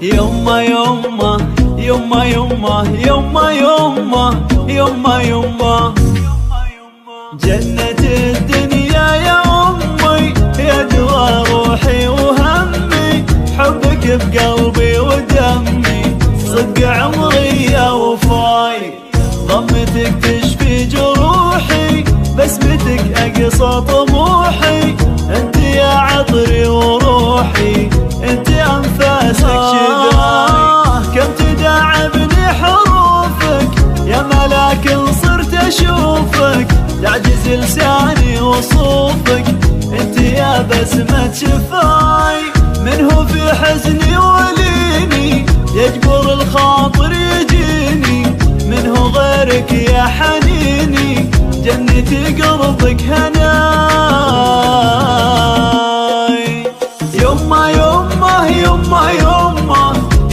يما يما يما يما يما يما يما يما جنة الدنيا يا أمي يا دوا روحي وهمي حبك بقلبي ودمي صدق عمري يا وفاي ضمتك تشفي جروحي بسمتك أقصى طموحي انت يا عطري وروحي انت أنفاسك شداي كم تداعبني حروفك يا ملاك صرت أشوفك تعجز لساني وصوفك انت يا بسمة شفاي منه في حزني وليني يجبر الخاطر يجيني منه غيرك يا حنيني جنتي قربك هناي يما يما يما يما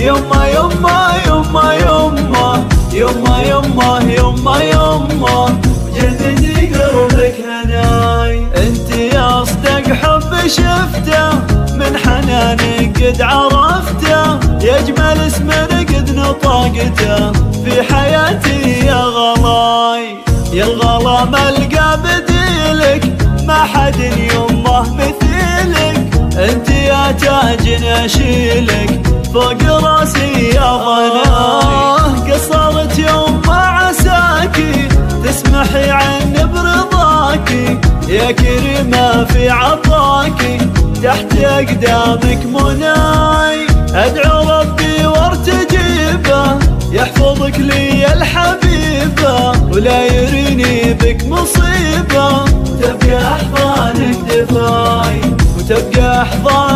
يما يما يما يما يما يما يما يما جنتي قربك هناي انت يا اصدق حب شفته من حنانك قد عرفته يا اجمل اسم قد نطقته في حياتي يا غلاي يا الغلا ملقى بديلك ما حد يمه مثيلك انت يا تاج اشيلك فوق راسي يا ضناي قصرت يوم ما عساكي تسمحي عني برضاكي يا كريمة في عطاكي تحت أقدامك مناي أدعو ربي وارتجيبه يحفظك لي الحبيبة ولا يريني بك مصيبة تبقى أحضانك دفاي وتبقى أحضانك